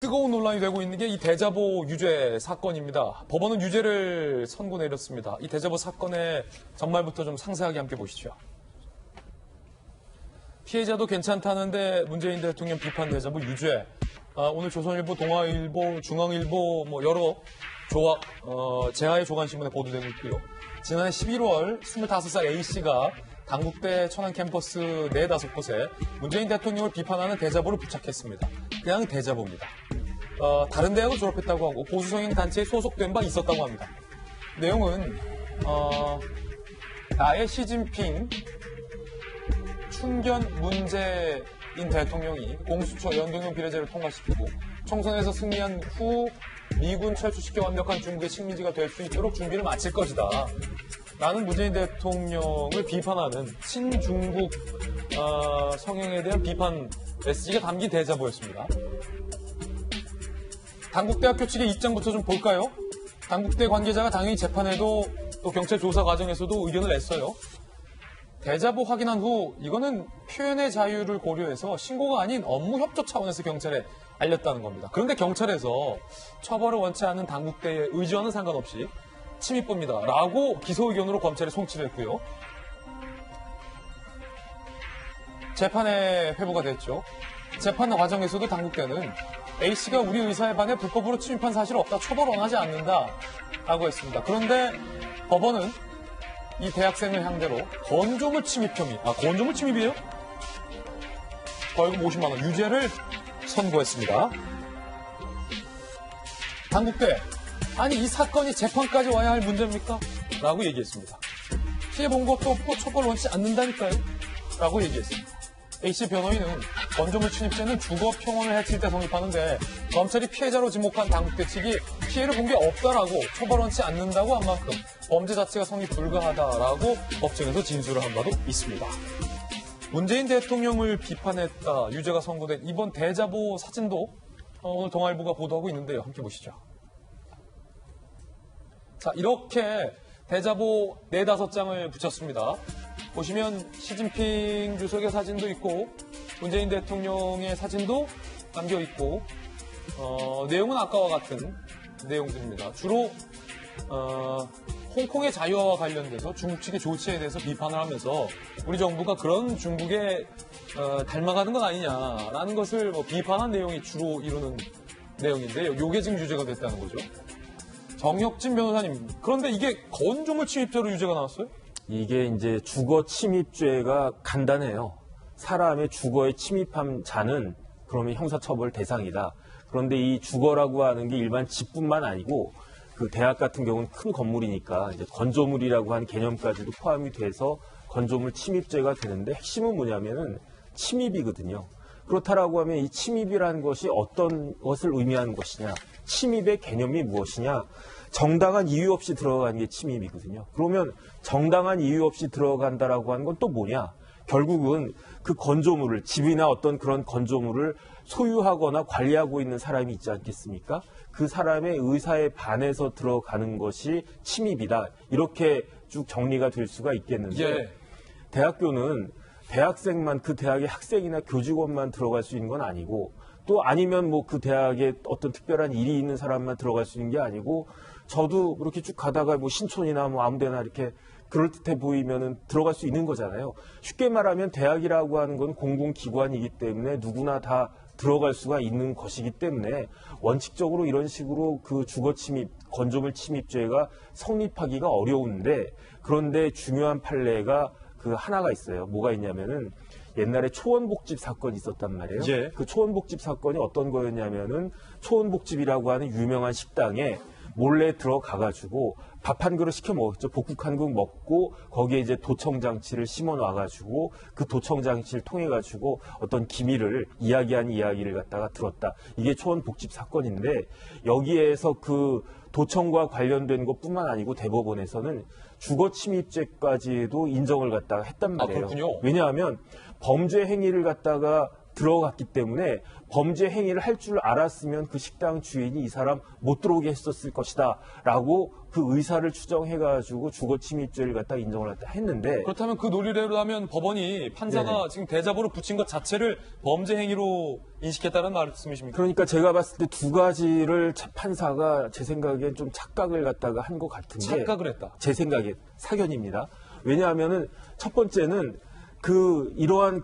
뜨거운 논란이 되고 있는 게 이 대자보 유죄 사건입니다. 법원은 유죄를 선고 내렸습니다. 이 대자보 사건의 전말부터 좀 상세하게 함께 보시죠. 피해자도 괜찮다는데 문재인 대통령 비판 대자보 유죄. 오늘 조선일보, 동아일보, 중앙일보 여러 제하의 조간신문에 보도되고 있고요. 지난해 11월 25살 A씨가 당국대 천안 캠퍼스 4-5곳에 문재인 대통령을 비판하는 대자보를 부착했습니다. 그냥 대자보입니다. 다른 대학을 졸업했다고 하고 보수성향 단체에 소속된 바 있었다고 합니다. 내용은 나의 시진핑 충견 문재인 대통령이 공수처 연동형 비례제를 통과시키고 총선에서 승리한 후 미군 철수시켜 완벽한 중국의 식민지가 될 수 있도록 준비를 마칠 것이다. 라는 문재인 대통령을 비판하는 친중국 성향에 대한 비판 메시지가 담긴 대자보였습니다. 당국대학교 측의 입장부터 좀 볼까요? 당국대 관계자가 당연히 재판에도 또 경찰 조사 과정에서도 의견을 냈어요. 대자보 확인한 후 이거는 표현의 자유를 고려해서 신고가 아닌 업무 협조 차원에서 경찰에 알렸다는 겁니다. 그런데 경찰에서 처벌을 원치 않는 당국대의 의지와는 상관없이 침입범이다 라고 기소 의견으로 검찰에 송치를 했고요. 재판에 회부가 됐죠. 재판 과정에서도 당국대는 A씨가 우리 의사에 반해 불법으로 침입한 사실 없다, 처벌 원하지 않는다 라고 했습니다. 그런데 법원은 이 대학생을 상대로 건조물 침입 혐의, 건조물 침입이에요? 벌금 50만 원 유죄를 선고했습니다. 당국대, 아니 이 사건이 재판까지 와야 할 문제입니까? 라고 얘기했습니다. 피해 본 것도 없고 처벌 원치 않는다니까요? 라고 얘기했습니다. A씨 변호인은 건조물 침입죄는 주거 평온을 해칠 때 성립하는데 검찰이 피해자로 지목한 당국대 측이 피해를 본 게 없다라고 처벌 원치 않는다고 한 만큼 범죄 자체가 성립 불가하다라고 법정에서 진술을 한 바도 있습니다. 문재인 대통령을 비판했다 유죄가 선고된 이번 대자보 사진도 오늘 동아일보가 보도하고 있는데요. 함께 보시죠. 자, 이렇게 대자보 4-5장을 붙였습니다. 보시면 시진핑 주석의 사진도 있고 문재인 대통령의 사진도 담겨 있고 내용은 아까와 같은 내용들입니다. 주로 홍콩의 자유화와 관련돼서 중국 측의 조치에 대해서 비판을 하면서 우리 정부가 그런 중국에 닮아가는 건 아니냐라는 것을 비판한 내용이 주로 이루는 내용인데요. 요게 지금 유죄가 됐다는 거죠. 정혁진 변호사님, 그런데 이게 건조물 침입죄로 유죄가 나왔어요? 이게 이제 주거 침입죄가 간단해요. 사람의 주거에 침입한 자는 그러면 형사처벌 대상이다. 그런데 이 주거라고 하는 게 일반 집뿐만 아니고 그 대학 같은 경우는 큰 건물이니까 이제 건조물이라고 하는 개념까지도 포함이 돼서 건조물 침입죄가 되는데 핵심은 뭐냐면은 침입이거든요. 그렇다라고 하면 이 침입이라는 것이 어떤 것을 의미하는 것이냐, 침입의 개념이 무엇이냐, 정당한 이유 없이 들어가는 게 침입이거든요. 그러면 정당한 이유 없이 들어간다라고 하는 건 또 뭐냐? 결국은 그 건조물을, 집이나 어떤 그런 건조물을 소유하거나 관리하고 있는 사람이 있지 않겠습니까? 그 사람의 의사에 반해서 들어가는 것이 침입이다. 이렇게 쭉 정리가 될 수가 있겠는데 예. 대학교는 대학생만, 그 대학의 학생이나 교직원만 들어갈 수 있는 건 아니고 또 아니면 그 대학에 어떤 특별한 일이 있는 사람만 들어갈 수 있는 게 아니고 저도 그렇게 쭉 가다가 신촌이나 아무 데나 이렇게 그럴듯해 보이면은 들어갈 수 있는 거잖아요. 쉽게 말하면 대학이라고 하는 건 공공기관이기 때문에 누구나 다 들어갈 수가 있는 것이기 때문에 원칙적으로 이런 식으로 그 주거 침입, 건조물 침입죄가 성립하기가 어려운데 그런데 중요한 판례가 그 하나가 있어요. 뭐가 있냐면은 옛날에 초원복집 사건이 있었단 말이에요. 예. 그 초원복집 사건이 어떤 거였냐면은 초원복집이라고 하는 유명한 식당에 몰래 들어가가지고 밥 한 그릇 시켜 먹었죠. 복국 한 그릇 먹고 거기에 이제 도청장치를 심어 놔가지고 그 도청장치를 통해가지고 어떤 기밀을 이야기한 이야기를 갖다가 들었다. 이게 초원복집 사건인데 여기에서 그 도청과 관련된 것뿐만 아니고 대법원에서는 주거침입죄까지도 인정을 갖다가 했단 말이에요. 그렇군요. 왜냐하면 범죄 행위를 갖다가 들어갔기 때문에 범죄 행위를 할 줄 알았으면 그 식당 주인이 이 사람 못 들어오게 했었을 것이다 라고 그 의사를 추정해가지고 주거 침입죄를 갖다 인정을 갖다 했는데 그렇다면 그 논리대로 하면 법원이 판사가 지금 대자보를 붙인 것 자체를 범죄 행위로 인식했다는 말씀이십니까? 그러니까 제가 봤을 때 두 가지를 판사가 제 생각엔 좀 착각을 갖다가 한 것 같은 게 착각을 했다. 제 생각에 사견입니다. 왜냐하면은 첫 번째는 이러한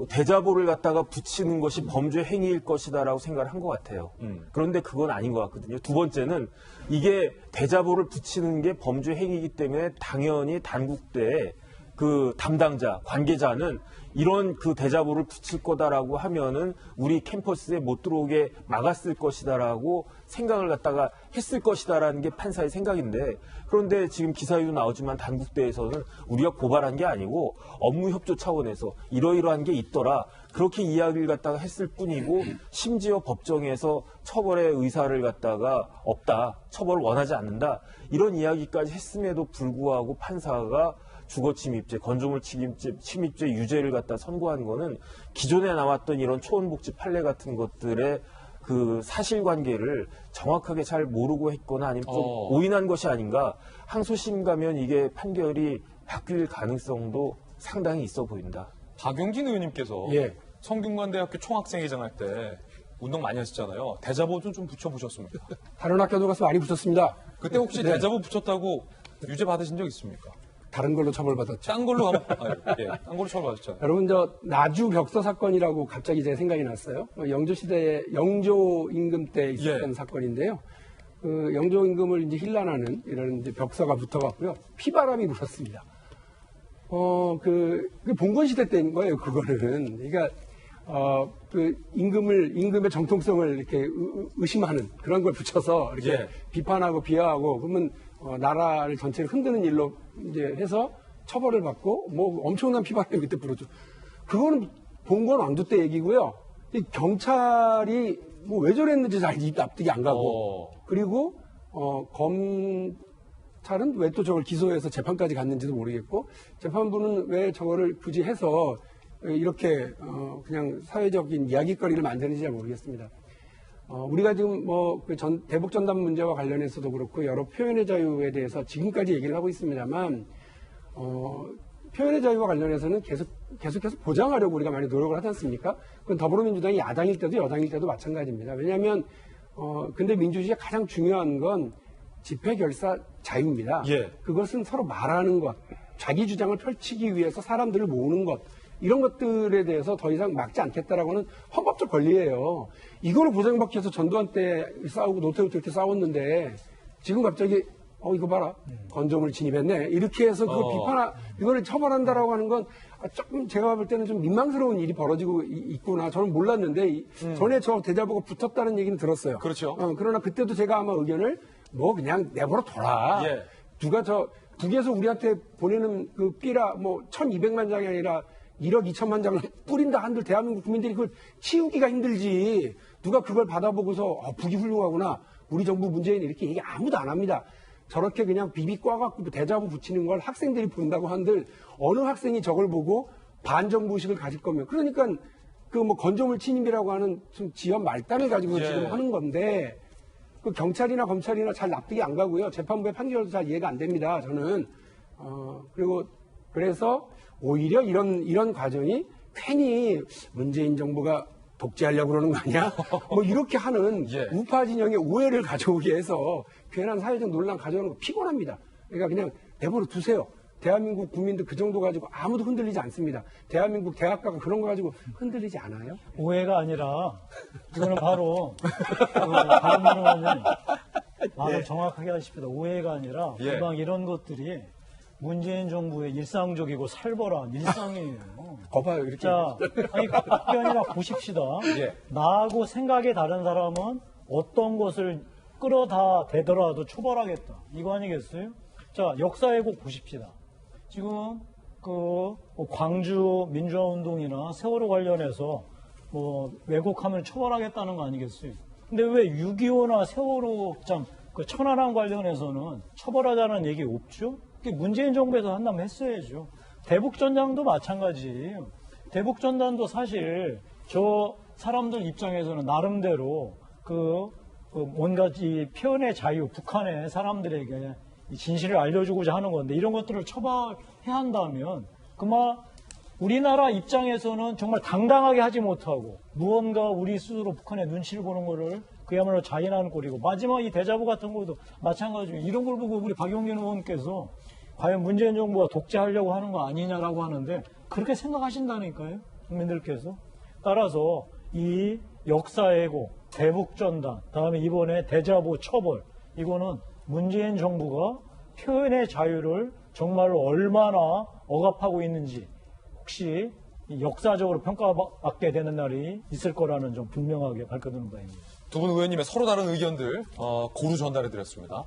대자보를 갖다가 붙이는 것이 범죄 행위일 것이다라고 생각을 한 것 같아요. 그런데 그건 아닌 것 같거든요. 두 번째는 이게 대자보를 붙이는 게 범죄 행위이기 때문에 당연히 단국대의 그 담당자, 관계자는 이런 그 대자보를 붙일 거다라고 하면은 우리 캠퍼스에 못 들어오게 막았을 것이다라고 생각을 갖다가 했을 것이다라는 게 판사의 생각인데 그런데 지금 기사에도 나오지만 단국대에서는 우리가 고발한 게 아니고 업무협조 차원에서 이러이러한 게 있더라. 그렇게 이야기를 갖다가 했을 뿐이고 심지어 법정에서 처벌의 의사를 갖다가 없다. 처벌을 원하지 않는다. 이런 이야기까지 했음에도 불구하고 판사가 주거침입죄, 건조물 침입죄 유죄를 갖다 선고한 거는 기존에 나왔던 이런 초원복지 판례 같은 것들의 그 사실관계를 정확하게 잘 모르고 했거나 아니면 좀 오인한 것이 아닌가. 항소심 가면 이게 판결이 바뀔 가능성도 상당히 있어 보인다. 박용진 의원님께서 성균관대학교 총학생회장 할 때 운동 많이 하셨잖아요. 대자보 좀 붙여보셨습니까? 다른 학교도 가서 많이 붙였습니다. 그때 혹시 대자보 붙였다고 유죄 받으신 적 있습니까? 다른 걸로 처벌받았죠. 딴 걸로 딴 걸로 처벌받았잖아요. 여러분, 나주 벽서 사건이라고 갑자기 제 생각이 났어요. 영조시대에 영조 임금 때 있었던 사건인데요. 그 영조 임금을 이제 힐난하는 이런 이제 벽서가 붙어갖고요. 피바람이 불었습니다. 그 봉건시대 때인 거예요, 그거는. 그러니까, 임금의 정통성을 이렇게 의심하는 그런 걸 붙여서 이렇게 비판하고 비하하고 그러면 나라를 전체를 흔드는 일로 이제 해서 처벌을 받고 뭐 엄청난 피바람이 그때 불었죠. 그거는 봉건 왕조 때 얘기고요. 이 경찰이 뭐 왜 저랬는지 잘 납득이 안 가고 그리고 검찰은 왜 또 저걸 기소해서 재판까지 갔는지도 모르겠고 재판부는 왜 저거를 굳이 해서 이렇게 그냥 사회적인 이야기거리를 만드는지 잘 모르겠습니다. 우리가 지금 대북 전단 문제와 관련해서도 그렇고 여러 표현의 자유에 대해서 지금까지 얘기를 하고 있습니다만 표현의 자유와 관련해서는 계속해서 보장하려고 우리가 많이 노력을 하지 않습니까? 그건 더불어민주당이 야당일 때도 여당일 때도 마찬가지입니다. 왜냐하면 근데 민주주의의 가장 중요한 건 집회 결사 자유입니다. 그것은 서로 말하는 것, 자기 주장을 펼치기 위해서 사람들을 모으는 것 이런 것들에 대해서 더 이상 막지 않겠다라고는 헌법적 권리예요. 이거를 보장받기 위해서 전두환 때 싸우고 노태우 때 이렇게 싸웠는데 지금 갑자기 이거 봐라 건조물 진입했네 이렇게 해서 그걸 이거를 처벌한다라고 하는 건 조금 제가 볼 때는 좀 민망스러운 일이 벌어지고 있구나. 저는 몰랐는데 전에 저 대자보가 붙었다는 얘기는 들었어요. 그렇죠. 그러나 그때도 제가 아마 의견을 그냥 내버려 둬라. 누가 북에서 우리한테 보내는 그 삐라 1200만 장이 아니라 1억 2천만 장을 뿌린다 한들 대한민국 국민들이 그걸 치우기가 힘들지. 누가 그걸 받아보고서 북이 훌륭하구나. 우리 정부 문재인 이렇게 얘기 아무도 안 합니다. 저렇게 그냥 비비 꽈갖고 대자보 붙이는 걸 학생들이 본다고 한들 어느 학생이 저걸 보고 반정부의식을 가질 거면. 그러니까 건조물 침입이라고 하는 좀 지연 말단을 가지고 지금 하는 건데 그 경찰이나 검찰이나 잘 납득이 안 가고요. 재판부의 판결도 잘 이해가 안 됩니다. 저는. 그래서 오히려 이런 과정이 괜히 문재인 정부가 독재하려고 그러는 거 아니야? 이렇게 하는 우파 진영의 오해를 가져오게 해서 괜한 사회적 논란 가져오는 거 피곤합니다. 그러니까 그냥 내버려 두세요. 대한민국 국민들 그 정도 가지고 아무도 흔들리지 않습니다. 대한민국 대학가가 그런 거 가지고 흔들리지 않아요? 오해가 아니라 이거는 바로 다른 의원님 말을 정확하게 하십시다. 오해가 아니라 금방 이런 것들이 문재인 정부의 일상적이고 살벌한 일상이에요. 거봐요, 이렇게. 자, 아니, 그게 아니라 보십시다. 나하고 생각이 다른 사람은 어떤 것을 끌어다 대더라도 처벌하겠다. 이거 아니겠어요? 자, 역사 왜곡 보십시다. 지금 광주 민주화운동이나 세월호 관련해서 왜곡하면 처벌하겠다는 거 아니겠어요? 근데 왜 6.25나 세월호 천안함 관련해서는 처벌하자는 얘기 없죠? 문재인 정부에서 한다면 했어야죠. 대북전단도 마찬가지예요. 대북전단도 사실 저 사람들 입장에서는 나름대로 뭔가 이 표현의 자유, 북한의 사람들에게 이 진실을 알려주고자 하는 건데 이런 것들을 처벌해야 한다면 그만 우리나라 입장에서는 정말 당당하게 하지 못하고 무언가 우리 스스로 북한의 눈치를 보는 거를 그야말로 자인하는 꼴이고 마지막 이 대자보 같은 것도 마찬가지로 이런 걸 보고 우리 박용진 의원께서 과연 문재인 정부가 독재하려고 하는 거 아니냐라고 하는데 그렇게 생각하신다니까요, 국민들께서. 따라서 이 역사예고, 대북전단, 다음에 이번에 대자보 처벌, 이거는 문재인 정부가 표현의 자유를 정말로 얼마나 억압하고 있는지 혹시 역사적으로 평가받게 되는 날이 있을 거라는 좀 분명하게 밝혀두는 바입니다. 두 분 의원님의 서로 다른 의견들 고루 전달해드렸습니다.